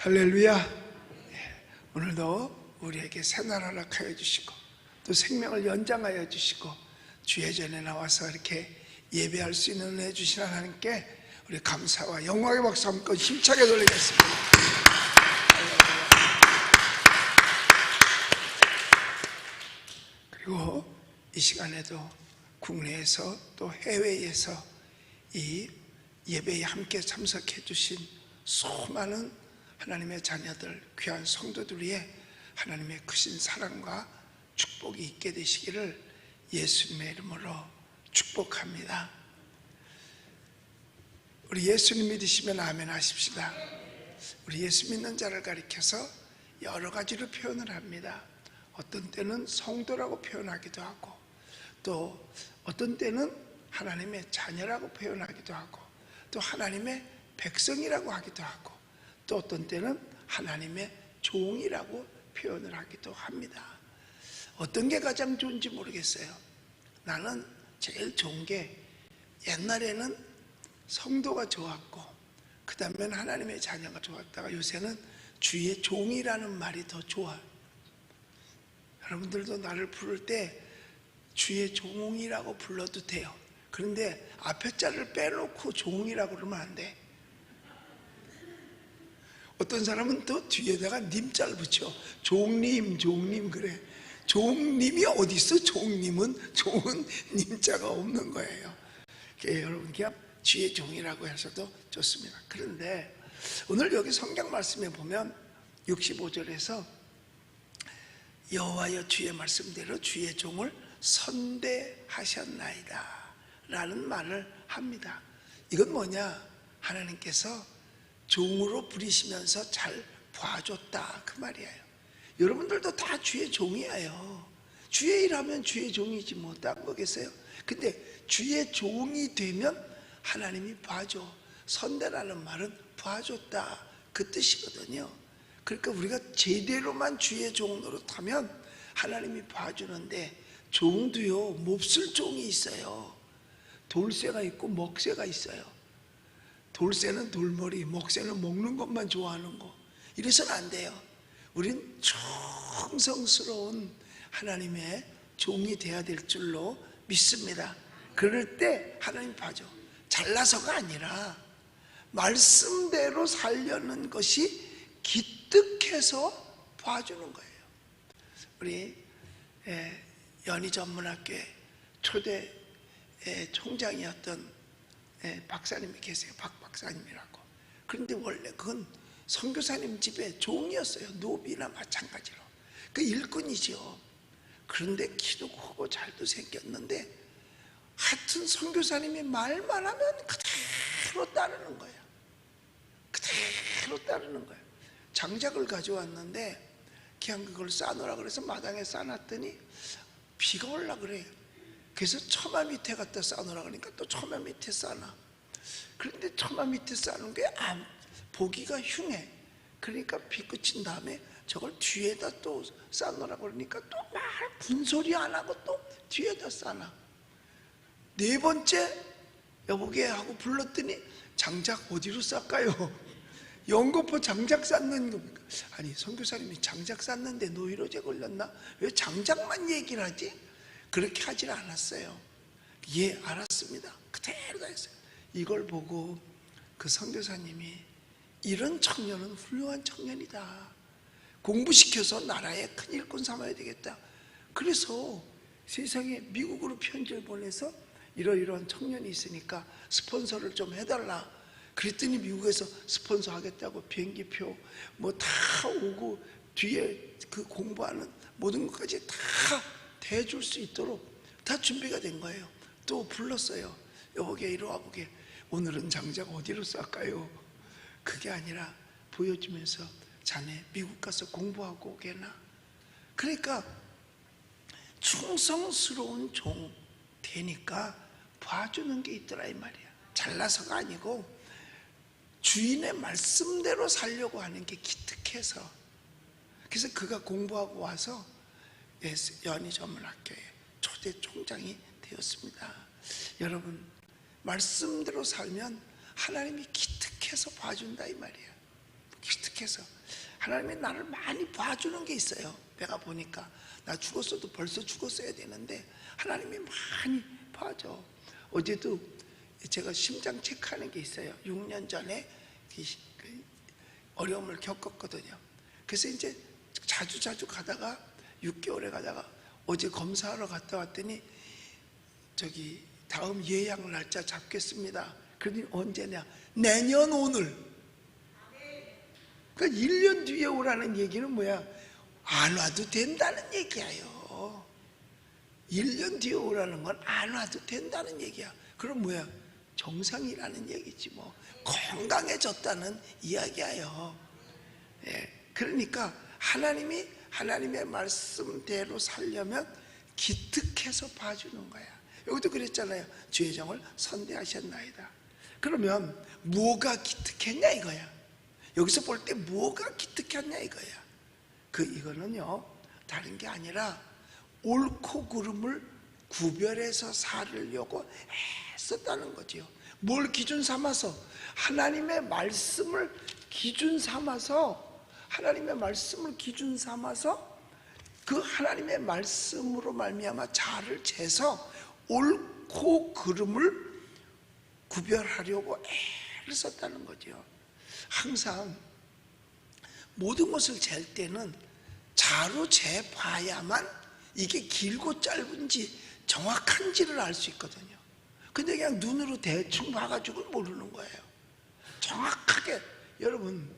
할렐루야. 오늘도 우리에게 새날 허락하여 주시고 또 생명을 연장하여 주시고 주의 전에 나와서 이렇게 예배할 수 있는 은혜 주신 하나님께 우리 감사와 영광의 박수 한번 힘차게 돌리겠습니다. 그리고 이 시간에도 국내에서 또 해외에서 이 예배에 함께 참석해 주신 수많은 하나님의 자녀들, 귀한 성도들 위해 하나님의 크신 사랑과 축복이 있게 되시기를 예수님의 이름으로 축복합니다. 우리 예수님 믿으시면 아멘 하십시다. 우리 예수 믿는 자를 가리켜서 여러 가지로 표현을 합니다. 어떤 때는 성도라고 표현하기도 하고, 또 어떤 때는 하나님의 자녀라고 표현하기도 하고, 또 하나님의 백성이라고 하기도 하고, 또 어떤 때는 하나님의 종이라고 표현을 하기도 합니다. 어떤 게 가장 좋은지 모르겠어요. 나는 제일 좋은 게 옛날에는 성도가 좋았고 그 다음에는 하나님의 자녀가 좋았다가 요새는 주의 종이라는 말이 더 좋아요. 여러분들도 나를 부를 때 주의 종이라고 불러도 돼요. 그런데 앞에 자를 빼놓고 종이라고 그러면 안 돼. 어떤 사람은 또 뒤에다가 님자를 붙여. 종님 그래. 종님이 어디 있어? 종님은 종은 님자가 없는 거예요. 여러분 그냥 주의 종이라고 하셔도 좋습니다. 그런데 오늘 여기 성경 말씀에 보면 65절에서 여호와여 주의 말씀대로 주의 종을 선대하셨나이다 라는 말을 합니다. 이건 뭐냐? 하나님께서 종으로 부리시면서 잘 봐줬다 그 말이에요. 여러분들도 다 주의 종이에요. 주의 일하면 주의 종이지 뭐 딴 거겠어요? 근데 주의 종이 되면 하나님이 봐줘. 선대라는 말은 봐줬다 그 뜻이거든요. 그러니까 우리가 제대로만 주의 종 노릇하면 하나님이 봐주는데, 종도요 몹쓸 종이 있어요. 돌쇠가 있고 먹새가 있어요. 돌쇠는 돌머리, 먹새는 먹는 것만 좋아하는 거. 이래서는 안 돼요. 우린 충성스러운 하나님의 종이 돼야 될 줄로 믿습니다. 그럴 때 하나님 봐줘. 잘나서가 아니라 말씀대로 살려는 것이 기특해서 봐주는 거예요. 우리 연희전문학교의 초대 총장이었던 박사님이 계세요. 박 박사님이라고. 그런데 원래 그건 선교사님 집에 종이었어요. 노비나 마찬가지로. 그 일꾼이죠. 그런데 키도 크고 잘도 생겼는데 하여튼 선교사님이 말만 하면 그대로 따르는 거예요. 그대로 따르는 거예요. 장작을 가져왔는데 그냥 그걸 싸놓으라 그래서 마당에 싸놨더니 비가 올라 그래요. 그래서 처마 밑에 갖다 싸놓으라 그러니까 또 처마 밑에 싸놔. 그런데 처마 밑에 싸는 게 보기가 흉해. 그러니까 비 그친 다음에 저걸 뒤에다 또 싸놓으라 그러니까 또 말 분소리 안 하고 또 뒤에다 싸놔. 네 번째 여보게 하고 불렀더니 장작 어디로 쌀까요? 연거푸 장작 쌓는 겁니까? 아니 선교사님이 장작 쌓는데 노이로제 걸렸나? 왜 장작만 얘기를 하지? 그렇게 하질 않았어요. 예, 알았습니다. 그대로 다 했어요. 이걸 보고 그 선교사님이 이런 청년은 훌륭한 청년이다. 공부시켜서 나라에 큰 일꾼 삼아야 되겠다. 그래서 세상에 미국으로 편지를 보내서 이러이러한 청년이 있으니까 스폰서를 좀 해달라. 그랬더니 미국에서 스폰서 하겠다고 비행기표 뭐 다 오고 뒤에 그 공부하는 모든 것까지 다 대줄 수 있도록 다 준비가 된 거예요. 또 불렀어요. 여보게 이리 와보게. 오늘은 장작 어디로 쌀까요? 그게 아니라 보여주면서 자네 미국 가서 공부하고 오게나. 그러니까 충성스러운 종 되니까 봐주는 게 있더라 이 말이야. 잘나서가 아니고 주인의 말씀대로 살려고 하는 게 기특해서. 그래서 그가 공부하고 와서 연희전문학교의 초대 총장이 되었습니다. 여러분 말씀대로 살면 하나님이 기특해서 봐준다 이 말이야. 기특. 계속해서 하나님이 나를 많이 봐주는 게 있어요. 내가 보니까 나 죽었어도 벌써 죽었어야 되는데 하나님이 많이 봐줘. 어제도 제가 심장 체크하는 게 있어요. 6년 전에 어려움을 겪었거든요. 그래서 이제 자주 가다가 6개월에 가다가 어제 검사하러 갔다 왔더니 저기 다음 예약 날짜 잡겠습니다. 그러더니 언제냐? 내년 오늘. 그러니까 1년 뒤에 오라는 얘기는 뭐야? 안 와도 된다는 얘기야요. 1년 뒤에 오라는 건 안 와도 된다는 얘기야. 그럼 뭐야? 정상이라는 얘기지 뭐. 건강해졌다는 이야기야요. 예, 그러니까 하나님의 말씀대로 살려면 기특해서 봐주는 거야. 여기도 그랬잖아요. 주의 종을 선대하셨나이다. 그러면 뭐가 기특했냐 이거야. 여기서 볼 때 뭐가 기특했냐 이거야. 이거는요 다른 게 아니라 옳고 그름을 구별해서 살으려고 애썼다는 거지요. 뭘 기준 삼아서? 하나님의 말씀을 기준 삼아서 그 하나님의 말씀으로 말미암아 자를 재서 옳고 그름을 구별하려고 애를 썼다는 거죠. 항상 모든 것을 잴 때는 자로 재봐야만 이게 길고 짧은지 정확한지를 알 수 있거든요. 근데 그냥 눈으로 대충 봐가지고는 모르는 거예요. 정확하게. 여러분,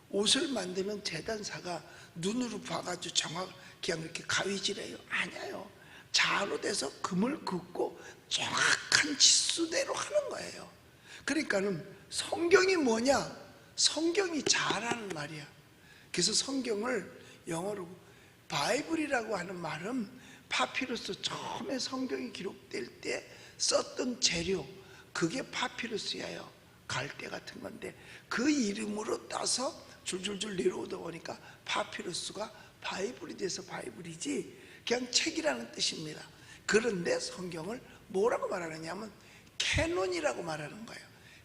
옷을 만드는 재단사가 눈으로 봐가지고 그냥 이렇게 가위질해요? 아니에요. 자로 돼서 금을 긋고 정확한 지수대로 하는 거예요. 그러니까는 성경이 뭐냐? 성경이 자라는 말이야. 그래서 성경을 영어로 바이블이라고 하는 말은 파피루스, 처음에 성경이 기록될 때 썼던 재료, 그게 파피루스예요. 갈대 같은 건데 그 이름으로 따서 줄줄줄 내려오다 보니까 파피루스가 바이블이 돼서 바이블이지 그냥 책이라는 뜻입니다. 그런데 성경을 뭐라고 말하느냐면 캐논이라고 말하는 거예요.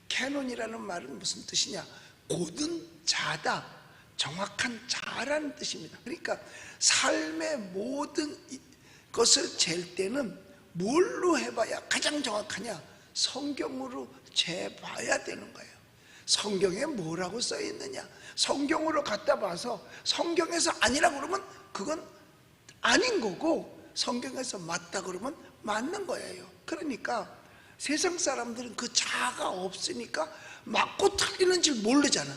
캐논이라는 말은 무슨 뜻이냐? 곧은 자다, 정확한 자라는 뜻입니다. 그러니까 삶의 모든 것을 잴 때는 뭘로 해봐야 가장 정확하냐? 성경으로 재봐야 되는 거예요. 성경에 뭐라고 써 있느냐? 성경으로 갖다 봐서 성경에서 아니라 그러면 그건 아닌 거고, 성경에서 맞다 그러면 맞는 거예요. 그러니까 세상 사람들은 그 자가 없으니까 맞고 틀리는 줄 모르잖아.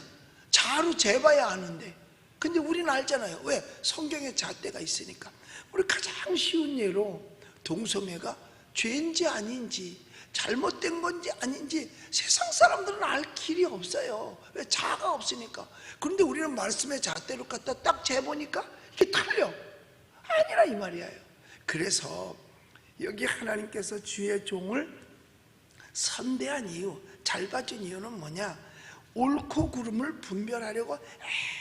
자로 재봐야 아는데. 근데 우리는 알잖아요. 왜? 성경에 잣대가 있으니까. 우리 가장 쉬운 예로 동성애가 죄인지 아닌지, 잘못된 건지 아닌지 세상 사람들은 알 길이 없어요. 왜? 자가 없으니까. 그런데 우리는 말씀의 잣대로 갖다 딱 재보니까 이게 틀려. 아니라 이 말이에요. 그래서 여기 하나님께서 주의 종을 선대한 이유, 잘 봐준 이유는 뭐냐? 옳고 그름을 분별하려고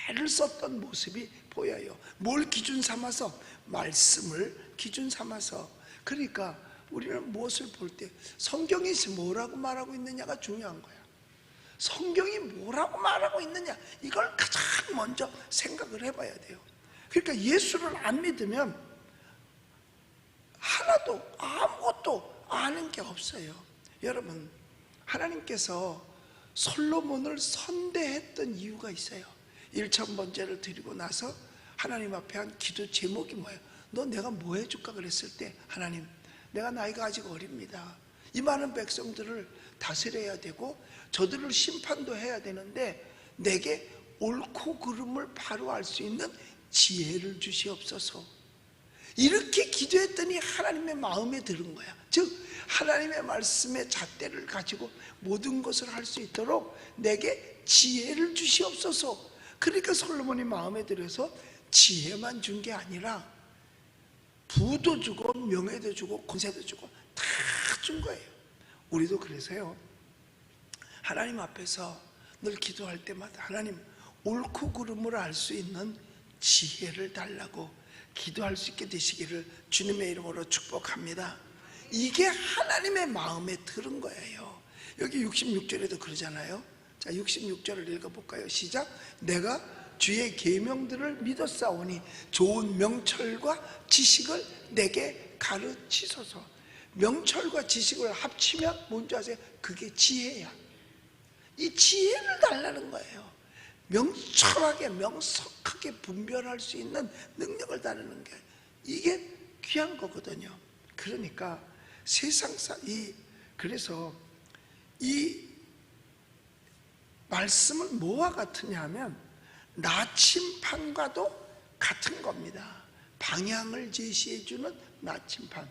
애를 썼던 모습이 보여요. 뭘 기준 삼아서? 말씀을 기준 삼아서. 그러니까 우리는 무엇을 볼 때 성경이 뭐라고 말하고 있느냐가 중요한 거야. 성경이 뭐라고 말하고 있느냐, 이걸 가장 먼저 생각을 해봐야 돼요. 그러니까 예수를 안 믿으면 하나도 아무것도 아는 게 없어요. 여러분, 하나님께서 솔로몬을 선대했던 이유가 있어요. 1,000번제를 드리고 나서 하나님 앞에 한 기도 제목이 뭐예요? 너 내가 뭐 해줄까 그랬을 때, 하나님, 내가 나이가 아직 어립니다. 이 많은 백성들을 다스려야 되고 저들을 심판도 해야 되는데 내게 옳고 그름을 바로 알 수 있는 지혜를 주시옵소서. 이렇게 기도했더니 하나님의 마음에 들은 거야. 즉 하나님의 말씀의 잣대를 가지고 모든 것을 할 수 있도록 내게 지혜를 주시옵소서. 그러니까 솔로몬이 마음에 들어서 지혜만 준 게 아니라 부도 주고 명예도 주고 권세도 주고 다 준 거예요. 우리도 그래서요, 하나님 앞에서 늘 기도할 때마다 하나님, 옳고 그름을 알 수 있는 지혜를 달라고 기도할 수 있게 되시기를 주님의 이름으로 축복합니다. 이게 하나님의 마음에 들은 거예요. 여기 66절에도 그러잖아요. 자, 66절을 읽어볼까요? 시작. 내가 주의 계명들을 믿었사오니 좋은 명철과 지식을 내게 가르치소서. 명철과 지식을 합치면 뭔지 아세요? 그게 지혜야. 이 지혜를 달라는 거예요. 명철하게 명석하게 분별할 수 있는 능력을 달라는 게 이게 귀한 거거든요. 그러니까 그래서 이 말씀은 뭐와 같으냐 하면 나침판과도 같은 겁니다. 방향을 제시해 주는 나침판.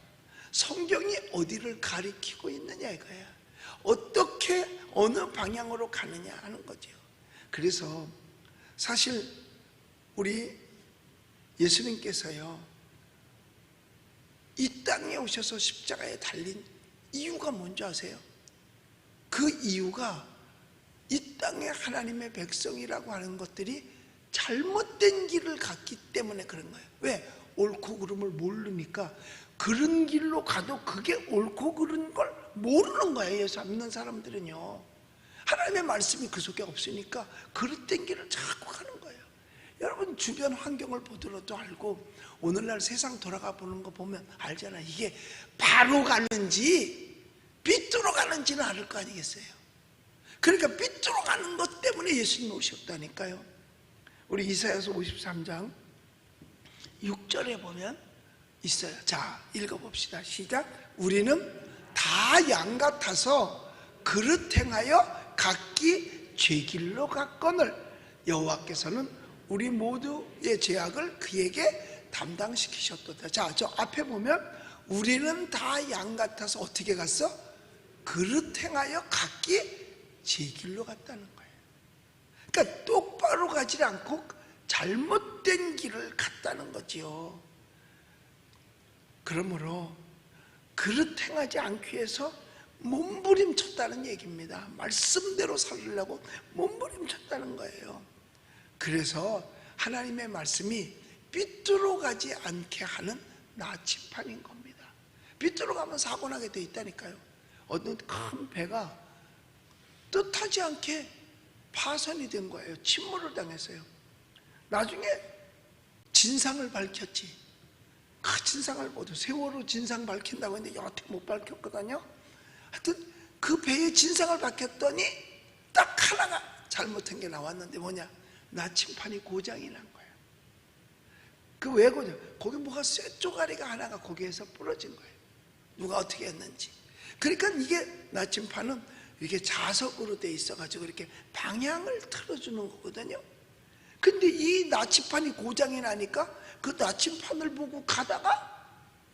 성경이 어디를 가리키고 있느냐 이거야. 어떻게 어느 방향으로 가느냐 하는 거죠. 그래서 사실 우리 예수님께서요 이 땅에 오셔서 십자가에 달린 이유가 뭔지 아세요? 그 이유가 이 땅에 하나님의 백성이라고 하는 것들이 잘못된 길을 갔기 때문에 그런 거예요. 왜? 옳고 그름을 모르니까 그런 길로 가도 그게 옳고 그른 걸 모르는 거예요. 예수 안 믿는 사람들은요. 하나님의 말씀이 그 속에 없으니까 그릇된 길을 자꾸 가는 거예요. 여러분 주변 환경을 보더라도 알고 오늘날 세상 돌아가 보는 거 보면 알잖아요. 이게 바로 가는지 삐뚤어 가는지는 알 거 아니겠어요. 그러니까 삐뚤어 가는 것 때문에 예수님 오셨다니까요. 우리 이사야서 53장 6절에 보면 있어요. 자, 읽어봅시다. 시작. 우리는 다 양 같아서 그릇 행하여 각기 죄길로 갔거늘 여호와께서는 우리 모두의 죄악을 그에게 담당시키셨도다. 자, 저 앞에 보면 우리는 다 양 같아서 어떻게 갔어? 그릇 행하여 각기 죄길로 갔다는 거예요. 그러니까 똑바로 가지 않고 잘못된 길을 갔다는 거지요. 그러므로 그릇 행하지 않기 위해서 몸부림쳤다는 얘기입니다. 말씀대로 살으려고 몸부림쳤다는 거예요. 그래서 하나님의 말씀이 삐뚤어 가지 않게 하는 나침판인 겁니다. 삐뚤어 가면 사고 나게 돼 있다니까요. 어떤 큰 배가 뜻하지 않게 파손이 된 거예요. 침몰을 당했어요. 나중에 진상을 밝혔지. 그 진상을 모두 세월호 진상 밝힌다고 했는데 여태 못 밝혔거든요. 하여튼 그 배의 진상을 밝혔더니 딱 하나가 잘못한 게 나왔는데 뭐냐? 나침판이 고장이 난 거예요. 그 왜 고장? 거기 뭐가 쇠쪼가리가 하나가 거기에서 부러진 거예요. 누가 어떻게 했는지. 그러니까 이게 나침판은 이렇게 자석으로 돼 있어가지고 이렇게 방향을 틀어주는 거거든요. 근데 이 나침판이 고장이 나니까 그 나침판을 보고 가다가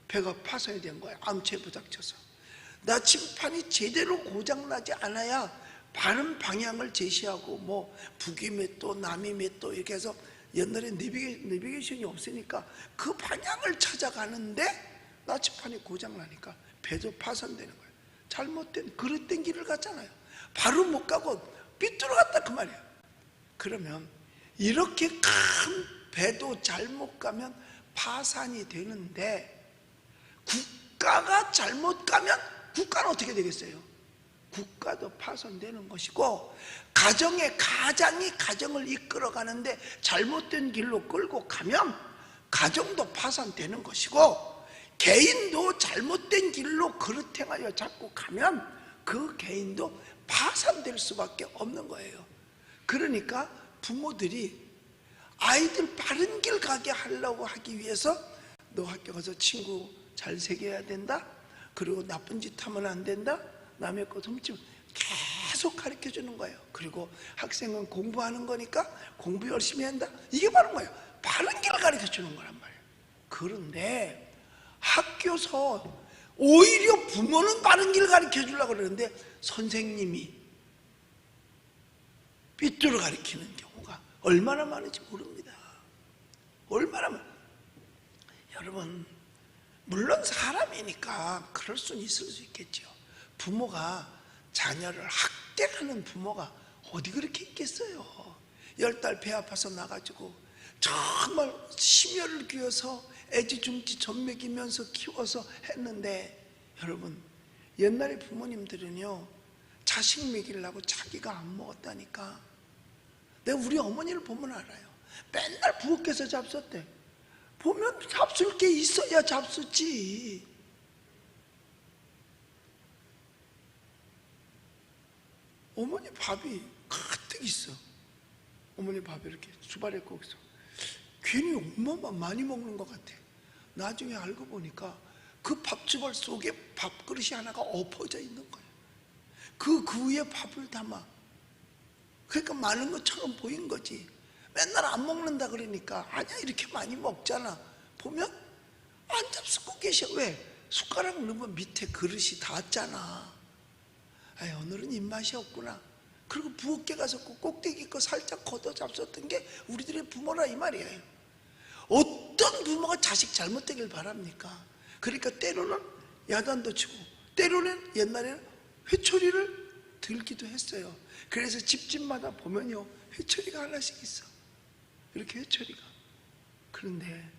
배가 파손이 된 거예요. 암초에 부닥쳐서. 나침판이 제대로 고장나지 않아야 바른 방향을 제시하고 뭐 북이 몇 도, 남이 몇 도 이렇게 해서 옛날에 내비게이션이 없으니까 그 방향을 찾아가는데 나침판이 고장나니까 배도 파손되는 거예요. 잘못된 그릇된 길을 갔잖아요. 바로 못 가고 삐뚤어 갔다 그 말이에요. 그러면 이렇게 큰 배도 잘못 가면 파산이 되는데 국가가 잘못 가면 국가는 어떻게 되겠어요? 국가도 파손되는 것이고 가정이 가정을 이끌어가는데 잘못된 길로 끌고 가면 가정도 파산되는 것이고 개인도 잘못된 길로 그릇 행하여 자꾸 가면 그 개인도 파산될 수밖에 없는 거예요. 그러니까 부모들이 아이들 바른 길 가게 하려고 하기 위해서 너 학교 가서 친구 잘 새겨야 된다. 그리고 나쁜 짓 하면 안 된다. 남의 것 훔치면 계속 가르쳐 주는 거예요. 그리고 학생은 공부하는 거니까 공부 열심히 한다. 이게 바른 거예요. 바른 길을 가르쳐 주는 거란 말이에요. 그런데 학교에서 오히려 부모는 바른 길을 가르쳐 주려고 그러는데 선생님이 삐뚤어 가르치는 경우가 얼마나 많은지 모릅니다. 얼마나 여러분 물론 사람이니까 그럴 수는 있을 수 있겠죠. 부모가 자녀를 학대하는 부모가 어디 그렇게 있겠어요. 10달 배 아파서 나가지고 정말 심혈을 기울여서 애지중지 젖먹이면서 키워서 했는데 여러분 옛날에 부모님들은요 자식 먹이려고 자기가 안 먹었다니까. 내가 우리 어머니를 보면 알아요. 맨날 부엌에서 잡섰대. 보면 잡술 게 있어야 잡수지. 어머니 밥이 가득 있어. 어머니 밥이 이렇게 주발에 꼭 있어. 괜히 엄마만 많이 먹는 것 같아. 나중에 알고 보니까 그 밥주발 속에 밥그릇이 하나가 엎어져 있는 거야. 그 위에 밥을 담아. 그러니까 많은 것처럼 보인 거지. 맨날 안 먹는다 그러니까 아니야 이렇게 많이 먹잖아. 보면 안 잡수고 계셔. 왜? 숟가락 넣으면 밑에 그릇이 닿았잖아. 아이, 오늘은 입맛이 없구나. 그리고 부엌에 가서 꼭대기 거 살짝 걷어 잡섰던 게 우리들의 부모라 이 말이에요. 어떤 부모가 자식 잘못되길 바랍니까? 그러니까 때로는 야단도 치고 때로는 옛날에는 회초리를 들기도 했어요. 그래서 집집마다 보면요 회초리가 하나씩 있어. 이렇게 회초리가. 그런데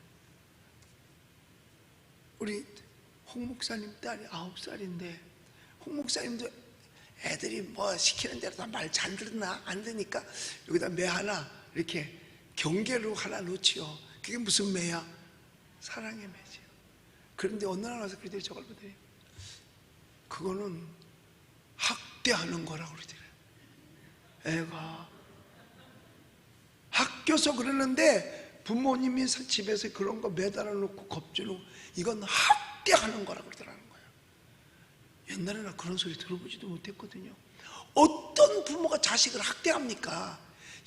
우리 홍 목사님 딸이 9살인데 홍 목사님도 애들이 뭐 시키는 대로 다 말 잘 듣나 안 듣니까 여기다 매 하나 이렇게 경계로 하나 놓지요. 그게 무슨 매야? 사랑의 매지요. 그런데 어느 날 와서 그들이 저걸 보더니 그거는 학대하는 거라고 그러더래요. 애가 학교서 그러는데 부모님이 집에서 그런 거 매달아 놓고 겁주는 이건 학대하는 거라고 그러더라는 거예요. 옛날에는 그런 소리 들어보지도 못했거든요. 어떤 부모가 자식을 학대합니까?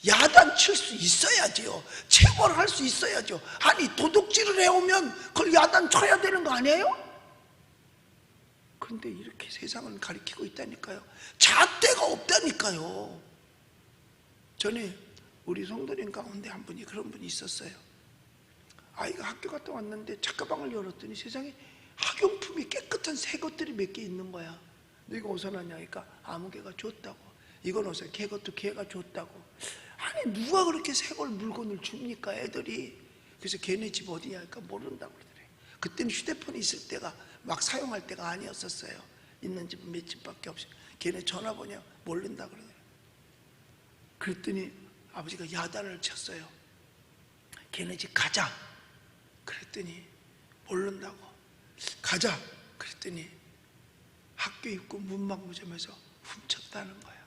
야단 칠 수 있어야지요. 체벌할 수 있어야죠. 아니 도둑질을 해오면 그걸 야단 쳐야 되는 거 아니에요? 그런데 이렇게 세상을 가리키고 있다니까요. 잣대가 없다니까요. 전에 우리 성도님 가운데 한 분이 그런 분이 있었어요. 아이가 학교 갔다 왔는데 책가방을 열었더니 세상에 학용품이 깨끗한 새 것들이 몇 개 있는 거야. 너 이거 어디서 났냐니까 아무개가 줬다고. 이건 어디서 걔것도 걔가 줬다고. 아니 누가 그렇게 새 걸 물건을 줍니까 애들이. 그래서 걔네 집 어디냐 하니까 모른다고 그러더래. 그때는 휴대폰이 있을 때가 막 사용할 때가 아니었었어요. 있는 집은 몇 집밖에 없어요. 걔네 전화번호 모른다 그러더래. 그랬더니 아버지가 야단을 쳤어요. 걔네 집 가자. 그랬더니 모른다고. 가자. 그랬더니 학교 입구 문방구점에서 훔쳤다는 거야.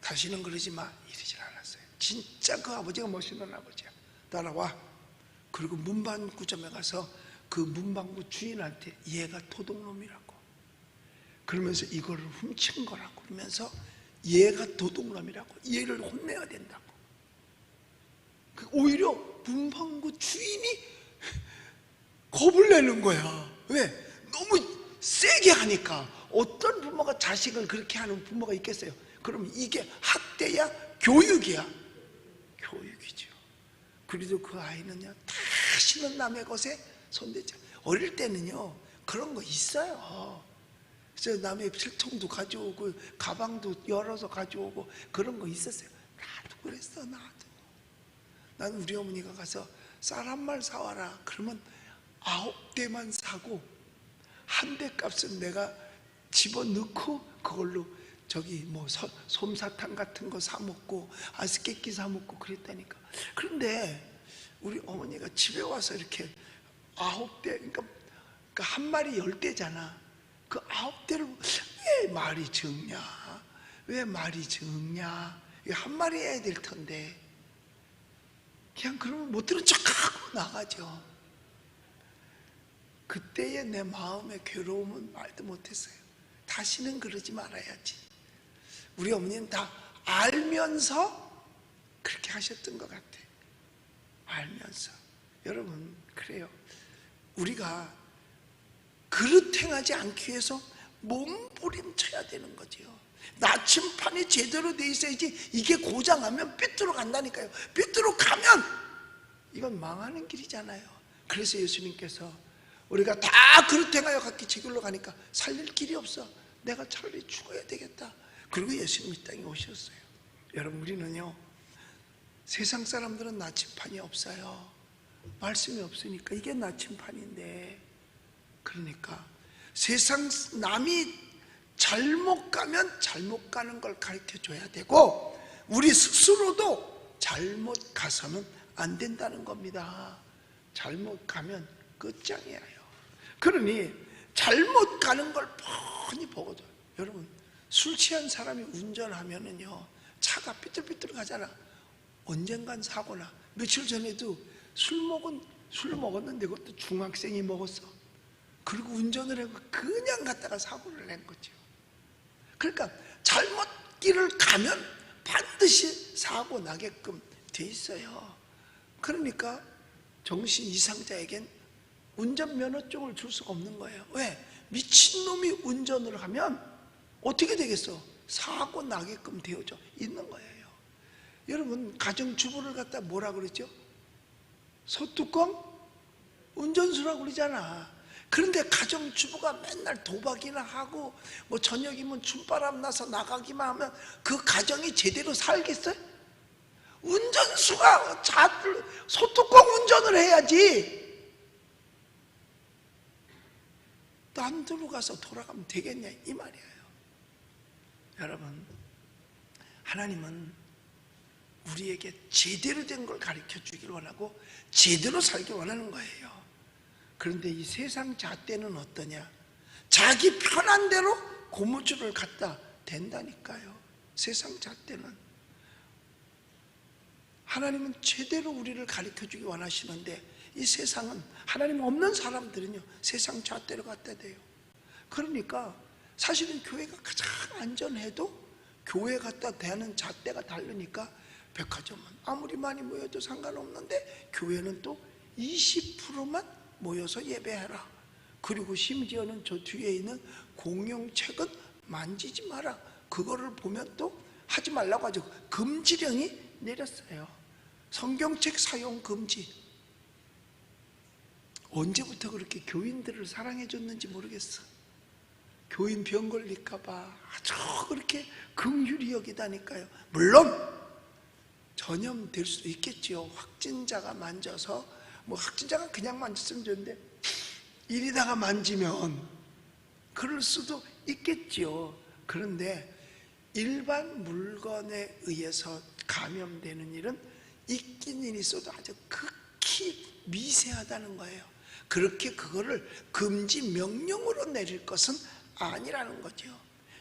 다시는 그러지 마 이러질 않았어요. 진짜 그 아버지가 멋있는 아버지야. 따라와. 그리고 문방구점에 가서 그 문방구 주인한테 얘가 도둑놈이라고 그러면서 이거를 훔친 거라고 그러면서 얘가 도둑놈이라고 얘를 혼내야 된다고. 오히려 문방구 주인이 겁을 내는 거야. 왜? 너무 세게 하니까. 어떤 부모가 자식을 그렇게 하는 부모가 있겠어요? 그럼 이게 학대야? 교육이야? 교육이죠. 그래도 그 아이는요 다시는 남의 것에 손대지. 어릴 때는요 그런 거 있어요. 그래서 남의 필통도 가져오고 가방도 열어서 가져오고 그런 거 있었어요. 나도 그랬어. 난 우리 어머니가 가서 쌀 한 말 사와라 그러면 9대만 사고 한 대 값은 내가 집어넣고 그걸로 저기 뭐 솜사탕 같은 거 사 먹고 아스깨끼 사 먹고 그랬다니까. 그런데 우리 어머니가 집에 와서 이렇게 9대 그러니까 한 마리 10대잖아. 그 9대를 왜 말이 적냐? 왜 말이 적냐? 한 마리 해야 될 텐데 그냥 그러면 못 들은 척하고 나가죠. 그때의 내 마음의 괴로움은 말도 못했어요. 다시는 그러지 말아야지. 우리 어머니는 다 알면서 그렇게 하셨던 것 같아. 알면서. 여러분 그래요. 우리가 그릇 행하지 않기 위해서 몸부림쳐야 되는 거지요. 나침판이 제대로 돼 있어야지. 이게 고장하면 삐뚤어 간다니까요. 삐뚤어 가면 이건 망하는 길이잖아요. 그래서 예수님께서 우리가 다 그릇 행하여 각기 제 길로 가니까 살릴 길이 없어. 내가 차라리 죽어야 되겠다. 그리고 예수님 이 땅에 오셨어요. 여러분 우리는요 세상 사람들은 나침판이 없어요. 말씀이 없으니까 이게 나침판인데, 그러니까 세상 남이 잘못 가면 잘못 가는 걸 가르쳐 줘야 되고 우리 스스로도 잘못 가서는 안 된다는 겁니다. 잘못 가면 끝장이에요. 그러니 잘못 가는 걸 뻔히 보거든. 여러분, 술 취한 사람이 운전하면은요, 차가 삐뚤삐뚤 가잖아. 언젠간 사고나. 며칠 전에도 술 먹었는데 그것도 중학생이 먹었어. 그리고 운전을 하고 그냥 갔다가 사고를 낸 거죠. 그러니까 잘못 길을 가면 반드시 사고 나게끔 돼 있어요. 그러니까 정신 이상자에겐 운전면허증을 줄 수가 없는 거예요. 왜? 미친놈이 운전을 하면 어떻게 되겠어? 사고 나게끔 되어져 있는 거예요. 여러분, 가정주부를 갖다 뭐라 그러죠? 소뚜껑 운전수라고 그러잖아. 그런데 가정주부가 맨날 도박이나 하고 뭐 저녁이면 춤바람 나서 나가기만 하면 그 가정이 제대로 살겠어요? 운전수가 소뚜껑 운전을 해야지. 딴 데로 가서 돌아가면 되겠냐 이 말이에요. 여러분, 하나님은 우리에게 제대로 된 걸 가르쳐 주길 원하고 제대로 살길 원하는 거예요. 그런데 이 세상 잣대는 어떠냐? 자기 편한 대로 고무줄을 갖다 댄다니까요. 세상 잣대는. 하나님은 제대로 우리를 가르쳐 주기 원하시는데 이 세상은, 하나님 없는 사람들은요 세상 잣대로 갖다 대요. 그러니까 사실은 교회가 가장 안전해도 교회 갖다 대는 잣대가 다르니까 백화점은 아무리 많이 모여도 상관없는데 교회는 또 20%만 모여서 예배해라. 그리고 심지어는 저 뒤에 있는 공용책은 만지지 마라. 그거를 보면 또 하지 말라고 하죠. 금지령이 내렸어요. 성경책 사용 금지. 언제부터 그렇게 교인들을 사랑해 줬는지 모르겠어. 교인 병 걸릴까 봐 아주 그렇게 긍휼히 여기다니까요. 물론 전염될 수도 있겠지요. 확진자가 만져서, 뭐 확진자가 그냥 만졌으면 되는데 이리다가 만지면 그럴 수도 있겠지요. 그런데 일반 물건에 의해서 감염되는 일은 있긴 있어도 아주 극히 미세하다는 거예요. 그렇게 그거를 금지 명령으로 내릴 것은 아니라는 거죠.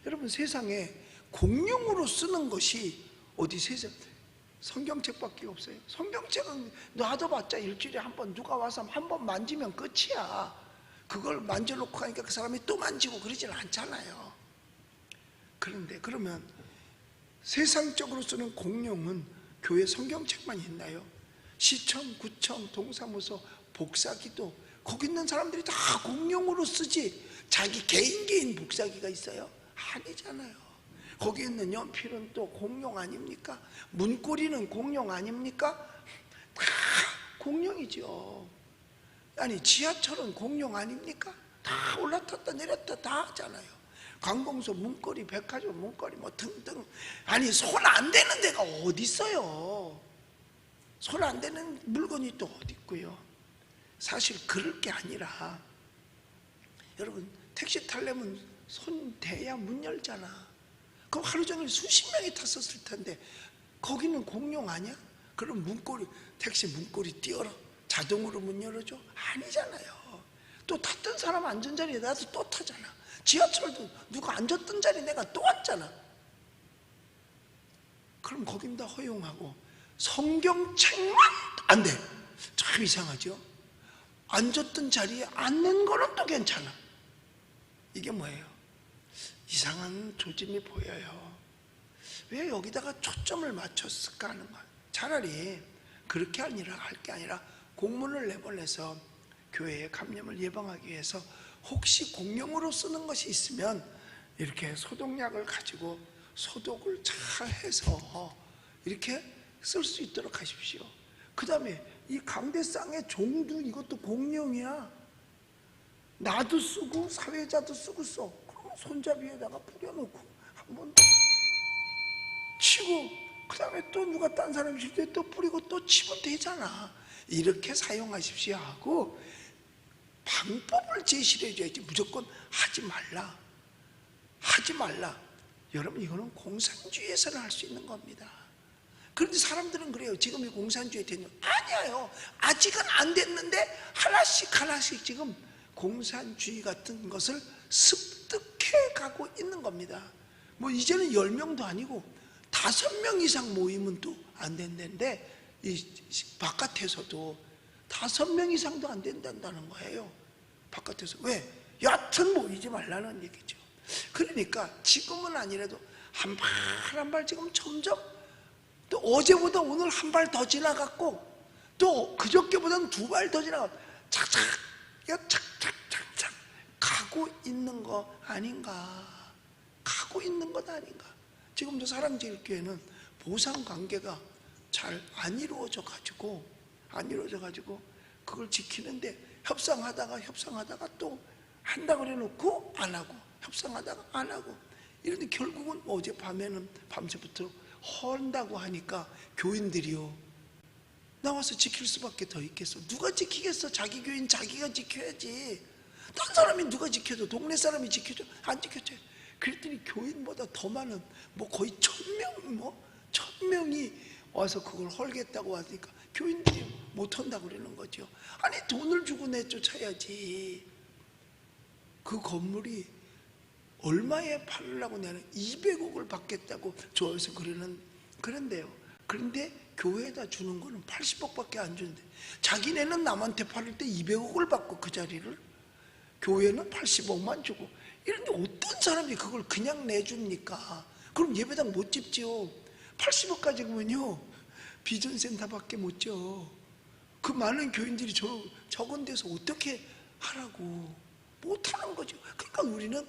여러분, 세상에 공용으로 쓰는 것이 어디 세상 성경책밖에 없어요. 성경책은 놔둬봤자 일주일에 한 번 누가 와서 한 번 만지면 끝이야. 그걸 만져놓고 하니까 그 사람이 또 만지고 그러진 않잖아요. 그런데 그러면 세상적으로 쓰는 공용은 교회 성경책만 있나요? 시청, 구청, 동사무소, 복사기도 거기 있는 사람들이 다 공용으로 쓰지 자기 개인 복사기가 있어요? 아니잖아요. 거기 있는 연필은 또 공용 아닙니까? 문고리는 공용 아닙니까? 다 공용이죠. 아니, 지하철은 공용 아닙니까? 다 올라탔다 내렸다 다 하잖아요. 관공서 문고리, 백화점 문고리 뭐 등등. 아니, 손 안 대는 데가 어디 있어요? 손 안 대는 물건이 또 어디 있고요? 사실 그럴 게 아니라, 여러분, 택시 타려면 손 대야 문 열잖아. 그럼 하루 종일 수십 명이 탔었을 텐데 거기는 공용 아니야? 그럼 문고리, 택시 문고리 띄워라. 자동으로 문 열어줘? 아니잖아요. 또 탔던 사람 앉은 자리에 나도 또 타잖아. 지하철도 누가 앉았던 자리에 내가 또 앉잖아. 그럼 거긴 다 허용하고 성경책만 안 돼. 참 이상하죠? 앉았던 자리에 앉는 거는 또 괜찮아. 이게 뭐예요? 이상한 조짐이 보여요. 왜 여기다가 초점을 맞췄을까 하는 거야. 차라리 그렇게 할 게 아니라 공문을 내보내서 교회의 감염을 예방하기 위해서 혹시 공용으로 쓰는 것이 있으면 이렇게 소독약을 가지고 소독을 잘 해서 이렇게 쓸 수 있도록 하십시오. 그 다음에 이 강대상의 종도 이것도 공용이야. 나도 쓰고 사회자도 쓰고 써. 그러면 손잡이에다가 뿌려놓고 한번 치고 그 다음에 또 누가 딴 사람이 줄 때 또 뿌리고 또 치면 되잖아. 이렇게 사용하십시오 하고 방법을 제시를 해줘야지. 무조건 하지 말라, 하지 말라. 여러분, 이거는 공산주의에서는 할 수 있는 겁니다. 그런데 사람들은 그래요. 지금이 공산주의 됐냐? 아니에요. 아직은 안 됐는데 하나씩 하나씩 지금 공산주의 같은 것을 습득해 가고 있는 겁니다. 뭐 이제는 10명도 아니고 5명 이상 모이면 또 안 된다는데, 이 바깥에서도 5명 이상도 안 된다는 거예요. 바깥에서. 왜? 여하튼 모이지 말라는 얘기죠. 그러니까 지금은 아니라도 한 발 한 발 지금 점점, 또 어제보다 오늘 한 발 더 지나갔고, 또 그저께보다는 2발 더 지나갔고, 착착 착착착착 가고 있는 거 아닌가? 가고 있는 것 아닌가? 지금도 사랑제일교회는 보상관계가 잘 안 이루어져 가지고 그걸 지키는데, 협상하다가 또 한다고 그래놓고 안 하고, 협상하다가 안 하고, 이런데 결국은 어젯밤에는 밤새부터 헌다고 하니까 교인들이요, 나와서 지킬 수밖에 더 있겠어. 누가 지키겠어? 자기 교인 자기가 지켜야지. 딴 사람이 누가 지켜줘? 동네 사람이 지켜줘? 안 지켜줘. 그랬더니 교인보다 더 많은, 뭐 거의 1000명이 와서 그걸 헐겠다고 하니까 교인들이 못 한다고 그러는 거죠. 아니, 돈을 주고 내쫓아야지. 그 건물이 얼마에 팔으려고 내는 200억을 받겠다고 저에서 그런데요. 그런데 교회에다 주는 거는 80억밖에 안 주는데, 자기네는 남한테 팔을 때 200억을 받고 그 자리를 교회는 80억만 주고, 이런데 어떤 사람이 그걸 그냥 내줍니까? 그럼 예배당 못 짓지요. 80억 가지고는요 비전센터밖에 못 줘. 그 많은 교인들이 적은 데서 어떻게 하라고? 못하는 거죠. 그러니까 우리는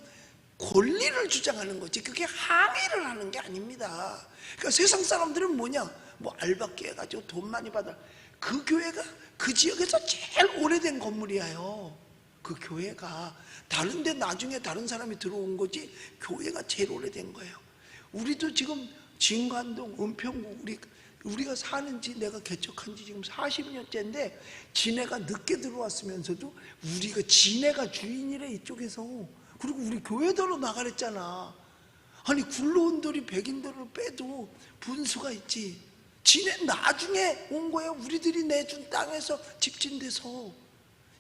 권리를 주장하는 거지, 그게 항의를 하는 게 아닙니다. 그러니까 세상 사람들은 뭐냐, 뭐 알바끼 해가지고 돈 많이 받아. 그 교회가 그 지역에서 제일 오래된 건물이에요. 그 교회가 다른데 나중에 다른 사람이 들어온 거지, 교회가 제일 오래된 거예요. 우리도 지금 진관동, 은평구, 우리가 사는지, 내가 개척한 지 지금 40년째인데 지네가 늦게 들어왔으면서도 우리가, 지네가 주인이래 이쪽에서. 그리고 우리 교회도로 나가랬잖아. 아니, 굴러온 돌이 백인돌을 빼도 분수가 있지. 지네 나중에 온 거야. 우리들이 내준 땅에서 집진돼서.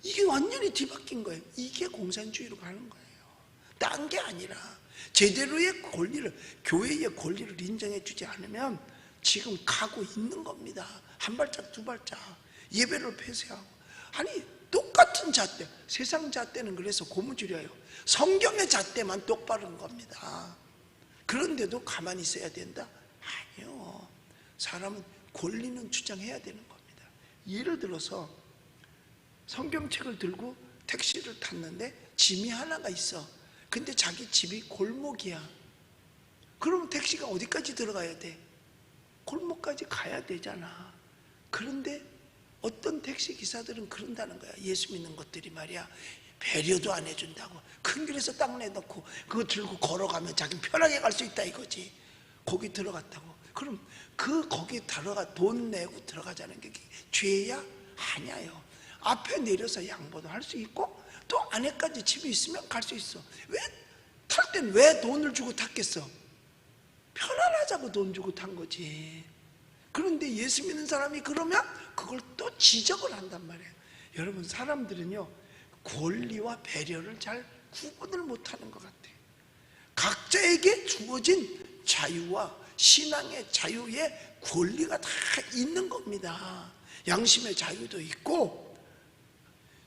이게 완전히 뒤바뀐 거예요. 이게 공산주의로 가는 거예요. 딴 게 아니라 제대로의 권리를, 교회의 권리를 인정해 주지 않으면 지금 가고 있는 겁니다. 한 발짝 두 발짝 예배를 폐쇄하고. 아니, 똑같은 잣대, 세상 잣대는 그래서 고무줄이에요. 성경의 잣대만 똑바른 겁니다. 그런데도 가만히 있어야 된다? 아니요. 사람은 권리는 주장해야 되는 겁니다. 예를 들어서 성경책을 들고 택시를 탔는데 짐이 하나가 있어. 근데 자기 집이 골목이야. 그러면 택시가 어디까지 들어가야 돼? 골목까지 가야 되잖아. 그런데 어떤 택시 기사들은 그런다는 거야. 예수 믿는 것들이 말이야, 배려도 안 해준다고. 큰 길에서 땅 내놓고 그거 들고 걸어가면 자기는 편하게 갈 수 있다 이거지. 거기 들어갔다고. 그럼 거기 들어가 돈 내고 들어가자는 게 죄야? 아니에요. 앞에 내려서 양보도 할 수 있고, 또 안에까지 집이 있으면 갈 수 있어. 왜 탈 땐 왜 돈을 주고 탔겠어? 편안하자고 돈 주고 탄 거지. 그런데 예수 믿는 사람이 그러면 그걸 또 지적을 한단 말이에요. 여러분, 사람들은요 권리와 배려를 잘 구분을 못하는 것 같아요. 각자에게 주어진 자유와 신앙의 자유의 권리가 다 있는 겁니다. 양심의 자유도 있고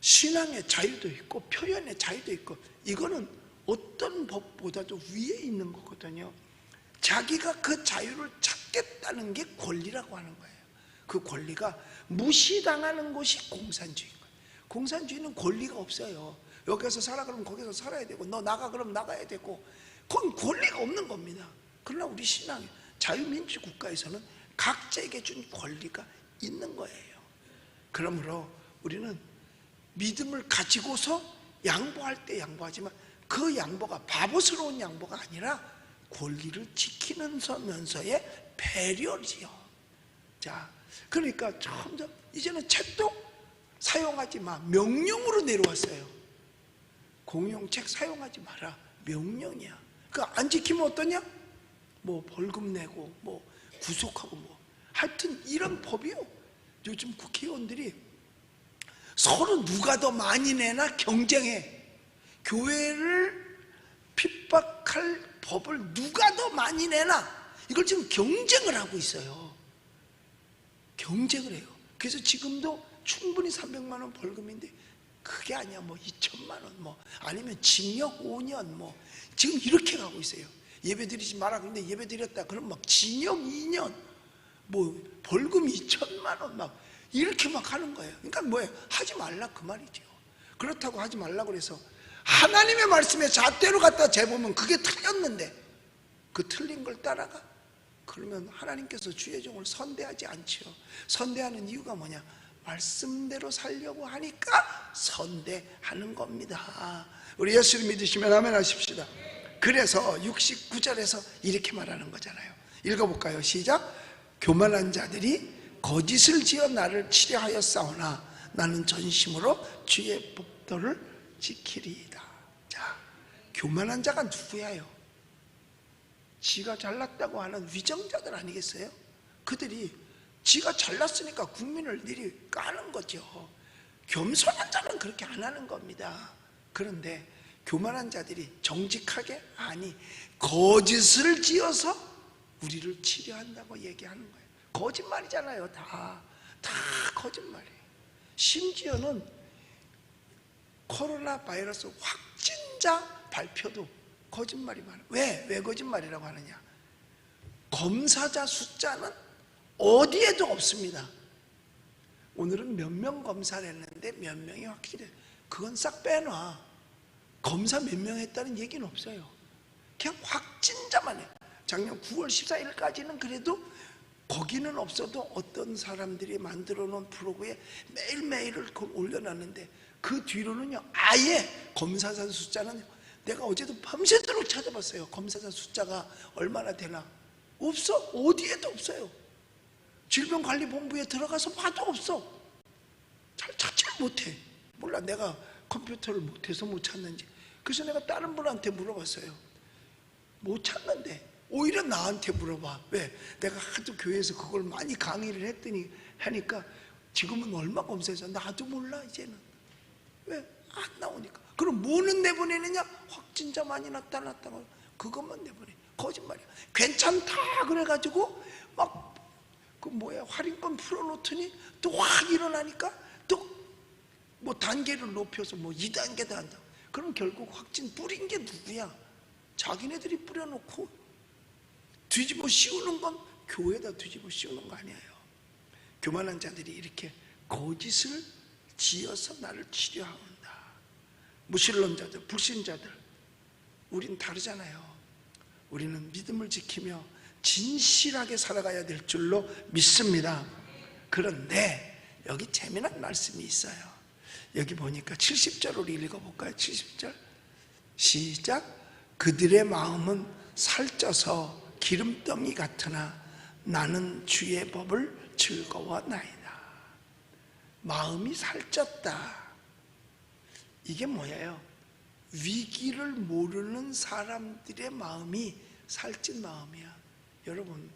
신앙의 자유도 있고 표현의 자유도 있고, 이거는 어떤 법보다도 위에 있는 거거든요. 자기가 그 자유를 찾겠다는 게 권리라고 하는 거예요. 그 권리가 무시당하는 것이 공산주의인 거예요. 공산주의는 권리가 없어요. 여기서 살아 그러면 거기서 살아야 되고, 너 나가 그러면 나가야 되고, 그건 권리가 없는 겁니다. 그러나 우리 신앙 자유민주 국가에서는 각자에게 준 권리가 있는 거예요. 그러므로 우리는 믿음을 가지고서 양보할 때 양보하지만 그 양보가 바보스러운 양보가 아니라 권리를 지키면서의 배려지요. 자, 그러니까 점점 이제는 책도 사용하지 마, 명령으로 내려왔어요. 공용책 사용하지 마라, 명령이야. 그 안 지키면 어떠냐? 뭐 벌금 내고 뭐 구속하고 뭐. 하여튼 이런 법이요. 요즘 국회의원들이 서로 누가 더 많이 내나 경쟁해. 교회를 핍박할 법을 누가 더 많이 내나, 이걸 지금 경쟁을 하고 있어요. 경쟁을 해요. 그래서 지금도 충분히 300만 원 벌금인데 그게 아니야 뭐 2천만 원 뭐 아니면 징역 5년 뭐 지금 이렇게 가고 있어요. 예배 드리지 마라. 근데 예배 드렸다 그럼 막 징역 2년 뭐 벌금 2천만 원 막 이렇게 막 하는 거예요. 그러니까 뭐예요? 하지 말라 그 말이죠. 그렇다고 하지 말라고 그래서 하나님의 말씀에 잣대로 갖다 재보면 그게 틀렸는데 그 틀린 걸 따라가? 그러면 하나님께서 주의 종을 선대하지 않죠. 선대하는 이유가 뭐냐? 말씀대로 살려고 하니까 선대하는 겁니다. 우리 예수를 믿으시면 아멘 하십시다. 그래서 69절에서 이렇게 말하는 거잖아요. 읽어볼까요? 시작. 교만한 자들이 거짓을 지어 나를 치려하였사오나 나는 전심으로 주의 법도를 지키리이다. 자, 교만한 자가 누구야요? 지가 잘났다고 하는 위정자들 아니겠어요? 그들이 지가 잘났으니까 국민을 미리 까는 거죠. 겸손한 자는 그렇게 안 하는 겁니다. 그런데 교만한 자들이 정직하게 아니 거짓을 지어서 우리를 치려한다고 얘기하는 거예요. 거짓말이잖아요. 다 거짓말이에요. 심지어는 코로나 바이러스 확진자 발표도 거짓말이 많아요. 왜 거짓말이라고 하느냐? 검사자 숫자는 어디에도 없습니다. 오늘은 몇 명 검사를 했는데 몇 명이 확진해. 그건 싹 빼놔. 검사 몇 명 했다는 얘기는 없어요. 그냥 확진자만 해. 작년 9월 14일까지는 그래도 거기는 없어도 어떤 사람들이 만들어 놓은 블로그에 매일매일을 올려놨는데 그 뒤로는요 아예 검사자 숫자는 내가 어제도 밤새도록 찾아봤어요. 검사자 숫자가 얼마나 되나? 없어. 어디에도 없어요. 질병관리본부에 들어가서 봐도 없어. 잘 찾지를 못해. 몰라, 내가 컴퓨터를 못해서 못 찾는지. 그래서 내가 다른 분한테 물어봤어요. 못 찾는데 오히려 나한테 물어봐. 왜? 내가 하도 교회에서 그걸 많이 강의를 했더니 하니까 지금은 얼마 검사해서 나도 몰라 이제는. 왜? 안 나오니까. 그럼 뭐는 내보내느냐? 확진자 많이 나타났다고 그것만 내보내. 거짓말이야. 괜찮다 그래가지고 막 그 뭐야 할인권 풀어놓더니 또 확 일어나니까 또 뭐 단계를 높여서 뭐 2단계도 한다고. 그럼 결국 확진 뿌린 게 누구야? 자기네들이 뿌려놓고 뒤집어 씌우는 건 교회에다 뒤집어 씌우는 거 아니에요. 교만한 자들이 이렇게 거짓을 지어서 나를 치려한다. 무신론자들, 불신자들, 우린 다르잖아요. 우리는 믿음을 지키며 진실하게 살아가야 될 줄로 믿습니다. 그런데 여기 재미난 말씀이 있어요. 여기 보니까 70절을 읽어볼까요? 70절 시작. 그들의 마음은 살쪄서 기름덩이 같으나 나는 주의 법을 즐거워하나이다. 마음이 살쪘다. 이게 뭐예요? 위기를 모르는 사람들의 마음이 살찐 마음이야. 여러분,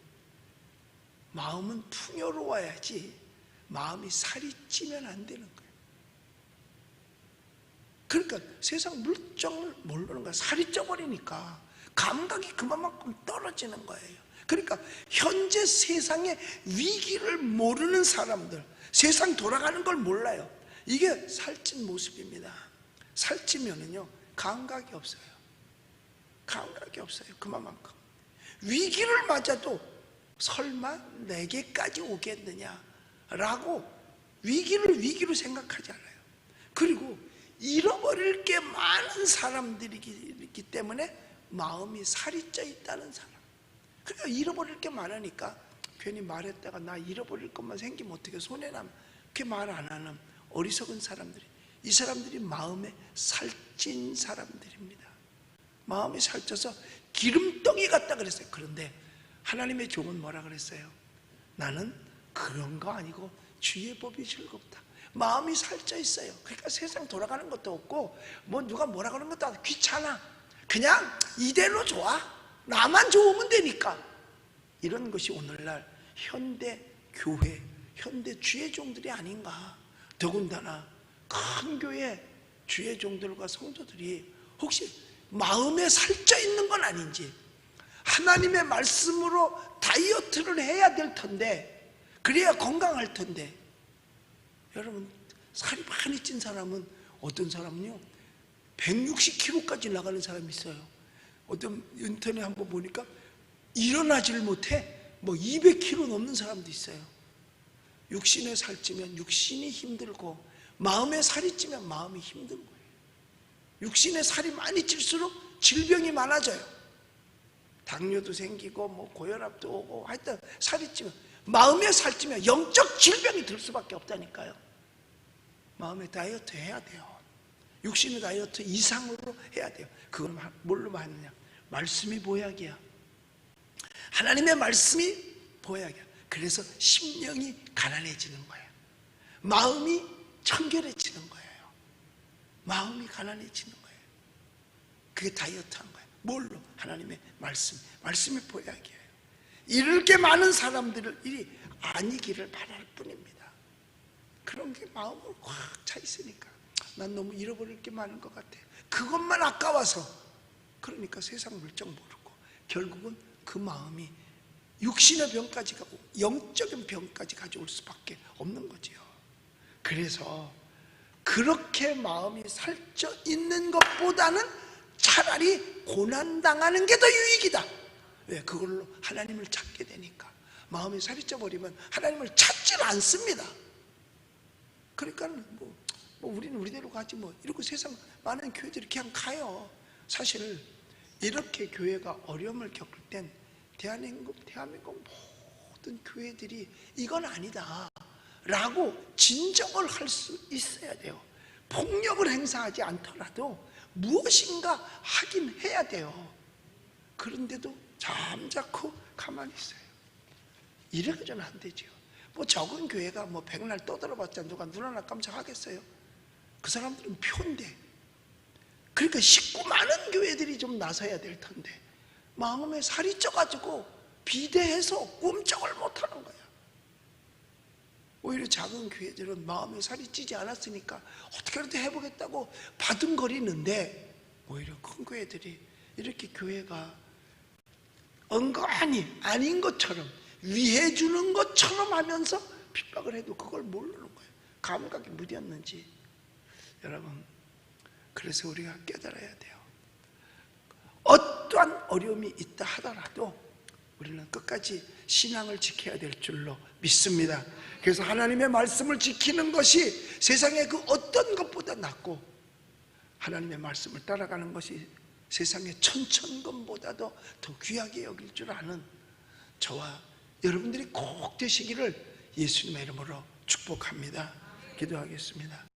마음은 풍요로워야지 마음이 살이 찌면 안 되는 거예요. 그러니까 세상 물정을 모르는 거야. 살이 쪄버리니까 감각이 그만큼 떨어지는 거예요. 그러니까 현재 세상의 위기를 모르는 사람들, 세상 돌아가는 걸 몰라요. 이게 살찐 모습입니다. 살찌면은요 감각이 없어요. 감각이 없어요. 그만큼 위기를 맞아도 설마 내게까지 오겠느냐라고 위기로 생각하지 않아요. 그리고 잃어버릴 게 많은 사람들이기 때문에 마음이 살이 쪄 있다는 사람. 그러니까 잃어버릴 게 많으니까 괜히 말했다가 나 잃어버릴 것만 생기면 어떻게 손해나면 그렇게 말 안 하는 어리석은 사람들이, 이 사람들이 마음에 살찐 사람들입니다. 마음이 살쪄서 기름덩이 같다 그랬어요. 그런데 하나님의 종은 뭐라 그랬어요? 나는 그런 거 아니고 주의 법이 즐겁다. 마음이 살쪄 있어요. 그러니까 세상 돌아가는 것도 없고 뭐 누가 뭐라 그러는 것도 없고 귀찮아. 그냥 이대로 좋아. 나만 좋으면 되니까. 이런 것이 오늘날 현대 교회, 현대 주의 종들이 아닌가. 더군다나 큰 교회 주의 종들과 성도들이 혹시 마음에 살쪄 있는 건 아닌지, 하나님의 말씀으로 다이어트를 해야 될 텐데, 그래야 건강할 텐데, 여러분 살이 많이 찐 사람은, 어떤 사람은요 160kg까지 나가는 사람이 있어요. 어떤 인터넷 한번 보니까 일어나지를 못해 뭐 200kg 넘는 사람도 있어요. 육신에 살찌면 육신이 힘들고, 마음에 살이 찌면 마음이 힘든 거예요. 육신에 살이 많이 찔수록 질병이 많아져요. 당뇨도 생기고 뭐 고혈압도 오고, 하여튼 살이 찌면, 마음에 살찌면 영적 질병이 들 수밖에 없다니까요. 마음에 다이어트 해야 돼요. 육신의 다이어트 이상으로 해야 돼요. 그건 뭘로 하느냐? 말씀이 보약이야. 하나님의 말씀이 보약이야. 그래서 심령이 가난해지는 거예요. 마음이 청결해지는 거예요. 마음이 가난해지는 거예요. 그게 다이어트한 거예요. 뭘로? 하나님의 말씀. 말씀이 보약이에요. 이렇게 많은 사람들이 아니기를 바랄 뿐입니다. 그런 게 마음으로 꽉 차 있으니까 난 너무 잃어버릴 게 많은 것 같아. 그것만 아까워서, 그러니까 세상 물정 모르고 결국은 그 마음이 육신의 병까지 가고 영적인 병까지 가져올 수밖에 없는 거지요. 그래서 그렇게 마음이 살쪄 있는 것보다는 차라리 고난당하는 게 더 유익이다. 왜? 그걸로 하나님을 찾게 되니까. 마음이 살이 쪄버리면 하나님을 찾질 않습니다. 그러니까 뭐 우리는 우리대로 가지 뭐, 이러고 세상 많은 교회들이 그냥 가요. 사실 이렇게 교회가 어려움을 겪을 땐 대한민국 모든 교회들이 이건 아니다 라고 진정을 할 수 있어야 돼요. 폭력을 행사하지 않더라도 무엇인가 하긴 해야 돼요. 그런데도 잠자코 가만히 있어요. 이래서는 안 되죠. 뭐 적은 교회가 뭐 백날 떠들어봤자 누가 눈 하나 깜짝하겠어요? 그 사람들은 표인데. 그러니까 식구 많은 교회들이 좀 나서야 될 텐데 마음에 살이 쪄가지고 비대해서 꼼짝을 못하는 거야. 오히려 작은 교회들은 마음에 살이 찌지 않았으니까 어떻게라도 해보겠다고 바둥거리는데, 오히려 큰 교회들이 이렇게 교회가 엉거하니 아닌 것처럼 위해주는 것처럼 하면서 핍박을 해도 그걸 모르는 거예요. 감각이 무디었는지. 여러분, 그래서 우리가 깨달아야 돼요. 어떠한 어려움이 있다 하더라도 우리는 끝까지 신앙을 지켜야 될 줄로 믿습니다. 그래서 하나님의 말씀을 지키는 것이 세상의 그 어떤 것보다 낫고, 하나님의 말씀을 따라가는 것이 세상의 천천금보다도 더 귀하게 여길 줄 아는 저와 여러분들이 꼭 되시기를 예수님의 이름으로 축복합니다. 기도하겠습니다.